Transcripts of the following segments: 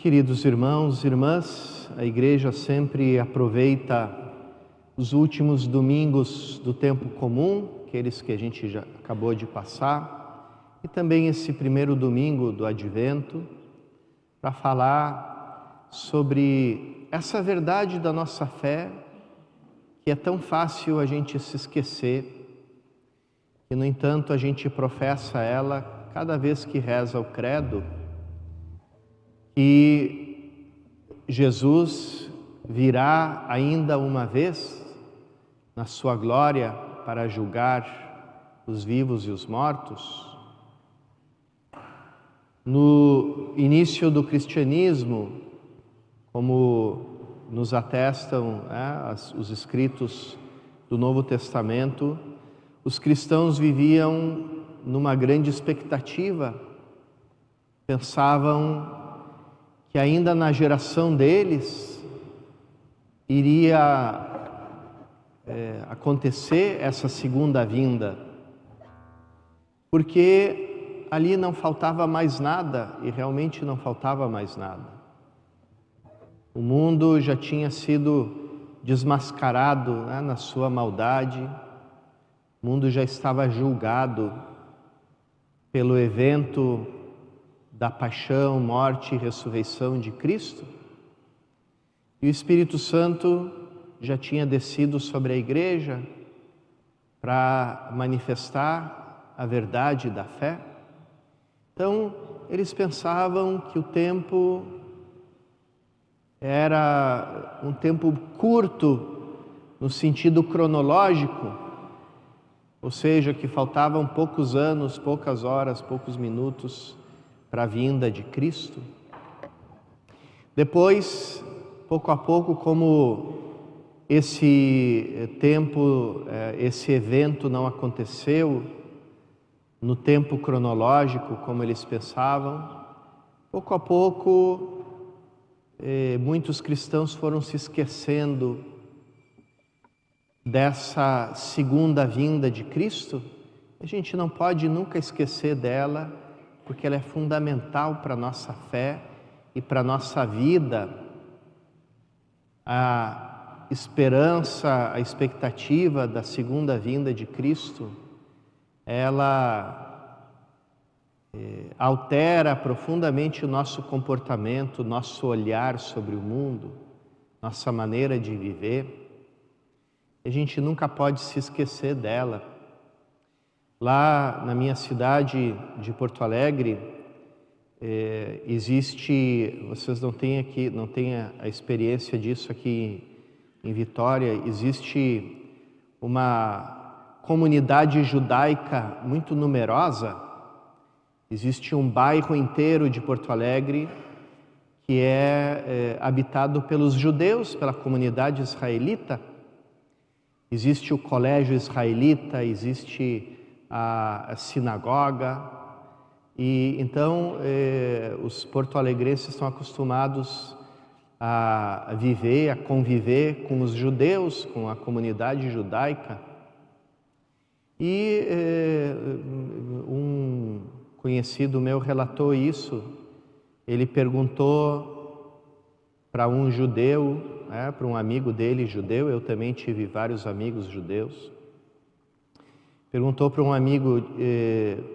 Queridos irmãos e irmãs, a Igreja sempre aproveita os últimos domingos do tempo comum, aqueles que a gente já acabou de passar, e também esse primeiro domingo do Advento, para falar sobre essa verdade da nossa fé, que é tão fácil a gente se esquecer, e no entanto a gente professa ela cada vez que reza o credo, que Jesus virá ainda uma vez na sua glória para julgar os vivos e os mortos. No início do cristianismo, como nos atestam os escritos do Novo Testamento, os cristãos viviam numa grande expectativa, pensavam que ainda na geração deles iria acontecer essa segunda vinda, porque ali não faltava mais nada, e realmente não faltava mais nada. O mundo já tinha sido desmascarado na sua maldade, o mundo já estava julgado pelo evento da paixão, morte e ressurreição de Cristo, e o Espírito Santo já tinha descido sobre a Igreja para manifestar a verdade da fé. Então, eles pensavam que o tempo era um tempo curto no sentido cronológico, ou seja, que faltavam poucos anos, poucas horas, poucos minutos para a vinda de Cristo. Depois, pouco a pouco, como esse tempo, esse evento não aconteceu no tempo cronológico como eles pensavam, pouco a pouco muitos cristãos foram se esquecendo dessa segunda vinda de Cristo. A gente não pode nunca esquecer dela, porque ela é fundamental para a nossa fé e para a nossa vida. A esperança, a expectativa da segunda vinda de Cristo, ela altera profundamente o nosso comportamento, nosso olhar sobre o mundo, nossa maneira de viver. A gente nunca pode se esquecer dela. Lá na minha cidade de Porto Alegre, existe, vocês não têm a experiência disso aqui em Vitória, existe uma comunidade judaica muito numerosa, existe um bairro inteiro de Porto Alegre que é habitado pelos judeus, pela comunidade israelita. Existe o colégio israelita, existe a sinagoga, e então os porto-alegrenses estão acostumados a viver, a conviver com os judeus, com a comunidade judaica. E um conhecido meu relatou isso. Ele perguntou para um judeu, para um amigo dele judeu, eu também tive vários amigos judeus, perguntou para um amigo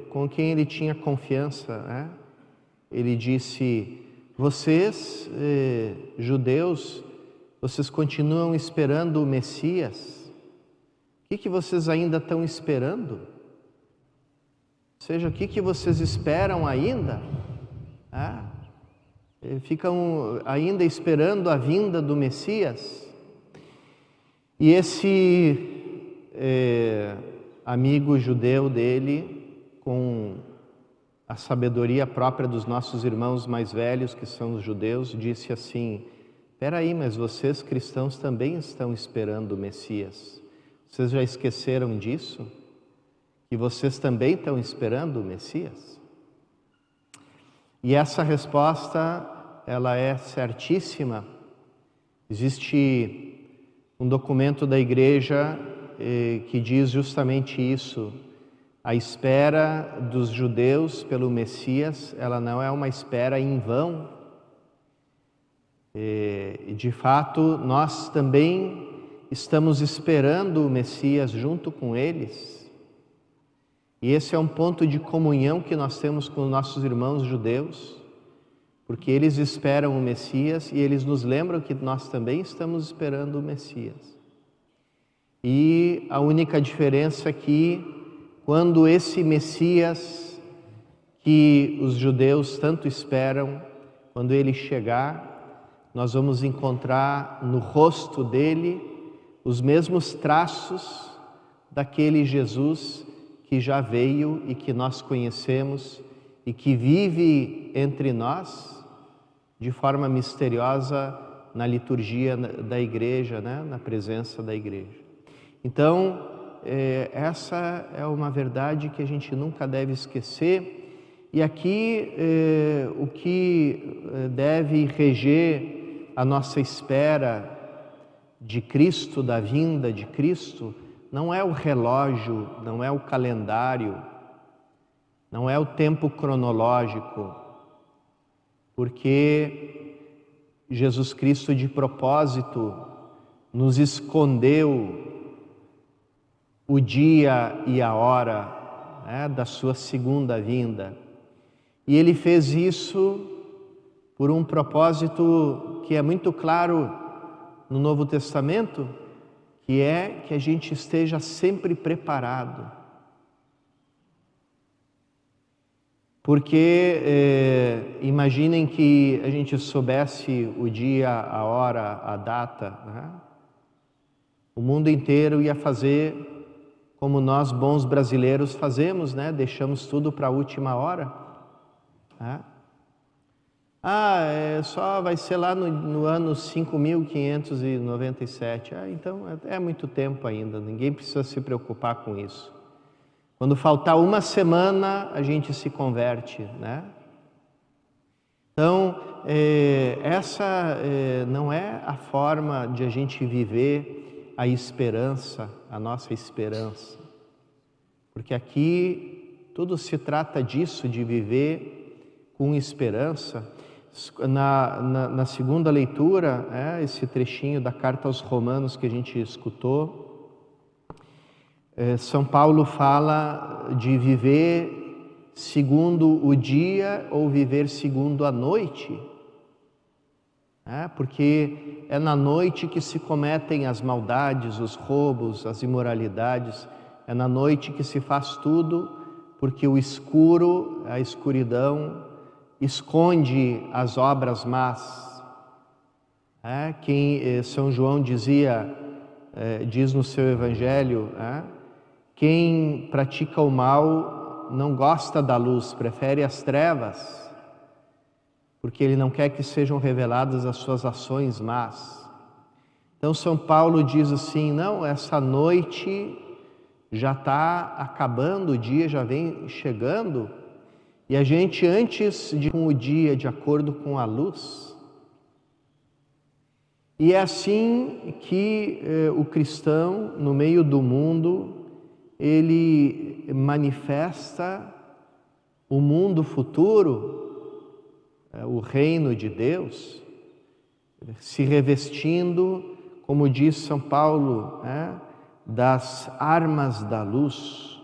com quem ele tinha confiança, ele disse: vocês, judeus, vocês continuam esperando o Messias? O que vocês ainda estão esperando? Ou seja, o que vocês esperam ainda? Ficam ainda esperando a vinda do Messias? E esse amigo judeu dele, com a sabedoria própria dos nossos irmãos mais velhos, que são os judeus, disse assim: espera aí, mas vocês cristãos também estão esperando o Messias. Vocês já esqueceram disso? Que vocês também estão esperando o Messias? E essa resposta, ela é certíssima. Existe um documento da Igreja que diz justamente isso. A espera dos judeus pelo Messias, ela não é uma espera em vão, De fato, nós também estamos esperando o Messias junto com eles. E esse é um ponto de comunhão que nós temos com os nossos irmãos judeus, porque eles esperam o Messias e eles nos lembram que nós também estamos esperando o Messias. E a única diferença é que, quando esse Messias que os judeus tanto esperam, quando ele chegar, nós vamos encontrar no rosto dele os mesmos traços daquele Jesus que já veio e que nós conhecemos e que vive entre nós de forma misteriosa na liturgia da igreja, né? Na presença da igreja. Então, essa é uma verdade que a gente nunca deve esquecer. E aqui o que deve reger a nossa espera de Cristo, da vinda de Cristo, não é o relógio, não é o calendário, não é o tempo cronológico, porque Jesus Cristo de propósito nos escondeu o dia e a hora, né, da sua segunda vinda. E ele fez isso por um propósito que é muito claro no Novo Testamento, que é que a gente esteja sempre preparado. Porque imaginem que a gente soubesse o dia, a hora, a data, né? O mundo inteiro ia fazer como nós bons brasileiros fazemos, né? Deixamos tudo para a última hora, né? Só vai ser lá no ano 5.597. Então é muito tempo ainda, ninguém precisa se preocupar com isso. Quando faltar uma semana, a gente se converte, né? Então, essa não é a forma de a gente viver a esperança, a nossa esperança. Porque aqui tudo se trata disso, de viver com esperança. Na segunda leitura, esse trechinho da carta aos Romanos que a gente escutou, São Paulo fala de viver segundo o dia ou viver segundo a noite, porque é na noite que se cometem as maldades, os roubos, as imoralidades, é na noite que se faz tudo, porque o escuro, a escuridão, esconde as obras más. São João diz no seu Evangelho, quem pratica o mal não gosta da luz, prefere as trevas, porque ele não quer que sejam reveladas as suas ações más. Então São Paulo diz assim, não, essa noite já está acabando, o dia já vem chegando, e a gente, antes de com o dia, de acordo com a luz. E é assim que o cristão, no meio do mundo, ele manifesta o mundo futuro, o reino de Deus, se revestindo, como diz São Paulo, das armas da luz,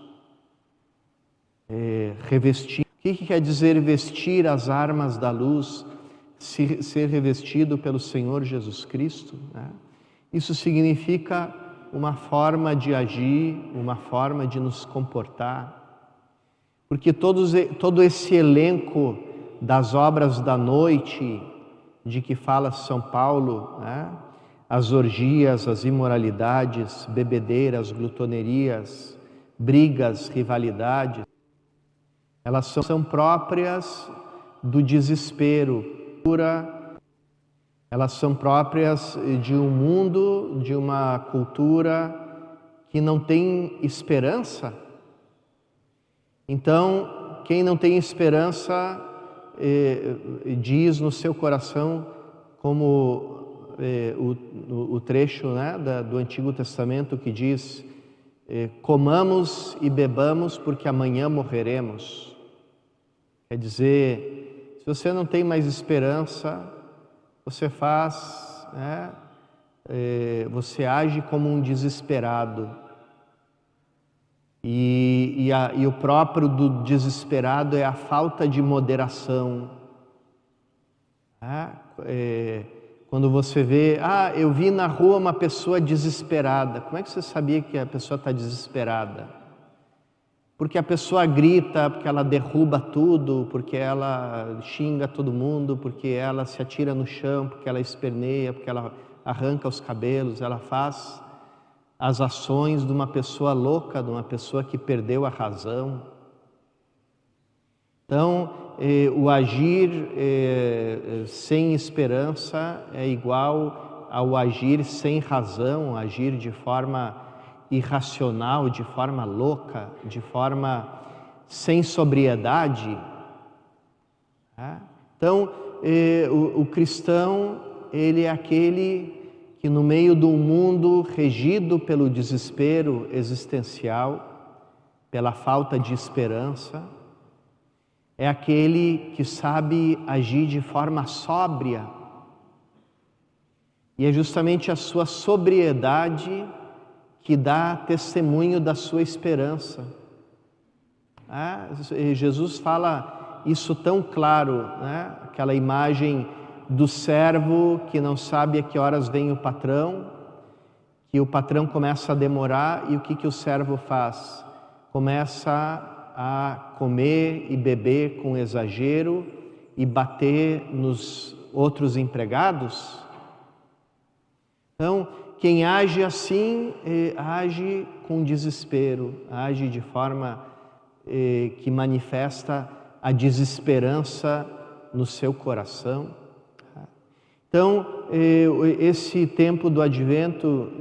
revestindo. O que quer dizer vestir as armas da luz, ser revestido pelo Senhor Jesus Cristo? Isso significa uma forma de agir, uma forma de nos comportar, porque todo esse elenco das obras da noite, de que fala São Paulo, as orgias, as imoralidades, bebedeiras, glutonerias, brigas, rivalidades, elas são próprias do desespero, elas são próprias de um mundo, de uma cultura que não tem esperança. Então, quem não tem esperança diz no seu coração, como o trecho do Antigo Testamento que diz, comamos e bebamos porque amanhã morreremos. Quer dizer, se você não tem mais esperança, você faz, você age como um desesperado. E o próprio do desesperado é a falta de moderação. Quando você vê, eu vi na rua uma pessoa desesperada. Como é que você sabia que a pessoa está desesperada? Porque a pessoa grita, porque ela derruba tudo, porque ela xinga todo mundo, porque ela se atira no chão, porque ela esperneia, porque ela arranca os cabelos, ela faz as ações de uma pessoa louca, de uma pessoa que perdeu a razão. Então, o agir sem esperança é igual ao agir sem razão, agir de forma irracional, de forma louca, de forma sem sobriedade. Então, o cristão, ele é aquele que no meio de um mundo regido pelo desespero existencial, pela falta de esperança, é aquele que sabe agir de forma sóbria. E é justamente a sua sobriedade que dá testemunho da sua esperança. Jesus fala isso tão claro, aquela imagem do servo que não sabe a que horas vem o patrão, que o patrão começa a demorar e o que o servo faz? Começa a comer e beber com exagero e bater nos outros empregados. Então, quem age assim, age com desespero, age de forma que manifesta a desesperança no seu coração. Então, esse tempo do Advento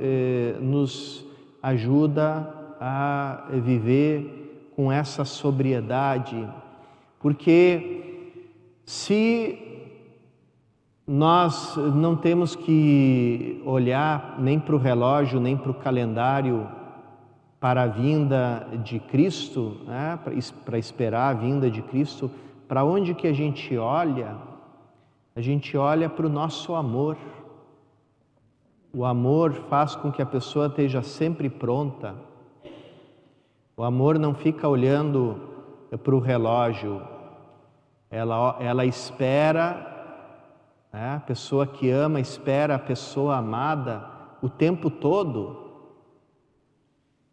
nos ajuda a viver com essa sobriedade, porque se nós não temos que olhar nem para o relógio, nem para o calendário para a vinda de Cristo, para esperar a vinda de Cristo, para onde que a gente olha? A gente olha para o nosso amor. O amor faz com que a pessoa esteja sempre pronta. O amor não fica olhando para o relógio. Ela espera, a pessoa que ama espera a pessoa amada o tempo todo.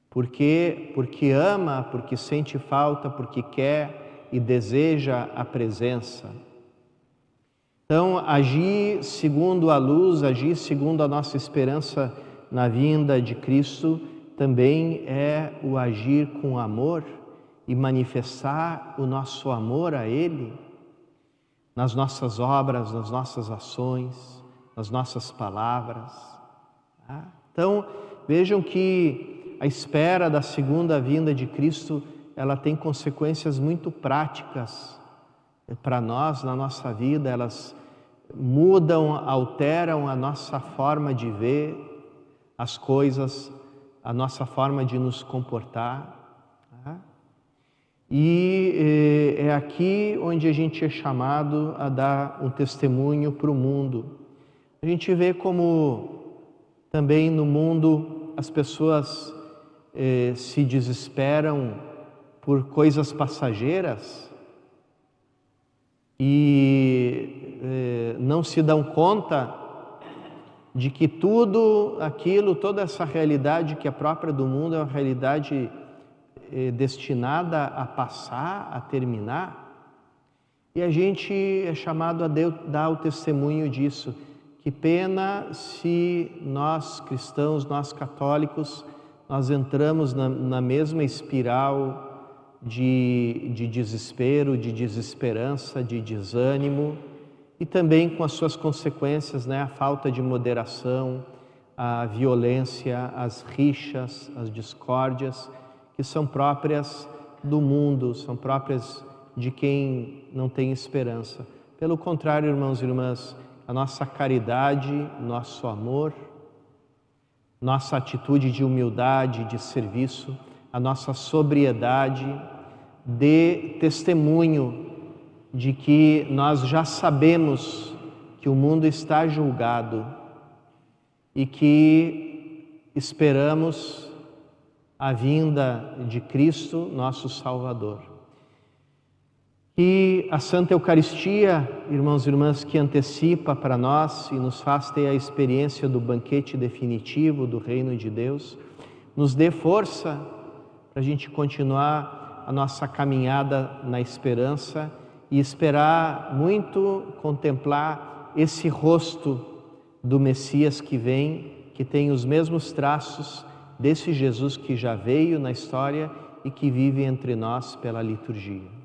Porque ama, porque sente falta, porque quer e deseja a presença. Então, agir segundo a luz, agir segundo a nossa esperança na vinda de Cristo, também é o agir com amor e manifestar o nosso amor a Ele nas nossas obras, nas nossas ações, nas nossas palavras. Então, vejam que a espera da segunda vinda de Cristo, ela tem consequências muito práticas para nós, na nossa vida. Elas mudam, alteram a nossa forma de ver as coisas, a nossa forma de nos comportar. E é aqui onde a gente é chamado a dar um testemunho para o mundo. A gente vê como também no mundo as pessoas se desesperam por coisas passageiras e não se dão conta de que tudo aquilo, toda essa realidade que é própria do mundo é uma realidade destinada a passar, a terminar. E a gente é chamado a dar o testemunho disso. Que pena se nós cristãos, nós católicos, nós entramos na mesma espiral de desespero, de desesperança, de desânimo, e também com as suas consequências, a falta de moderação, a violência, as rixas, as discórdias, que são próprias do mundo, são próprias de quem não tem esperança. Pelo contrário, irmãos e irmãs, a nossa caridade, nosso amor, nossa atitude de humildade, de serviço, a nossa sobriedade, dê testemunho de que nós já sabemos que o mundo está julgado e que esperamos a vinda de Cristo, nosso Salvador. E a Santa Eucaristia, irmãos e irmãs, que antecipa para nós e nos faz ter a experiência do banquete definitivo do Reino de Deus, nos dê força para a gente continuar a nossa caminhada na esperança e esperar muito contemplar esse rosto do Messias que vem, que tem os mesmos traços desse Jesus que já veio na história e que vive entre nós pela liturgia.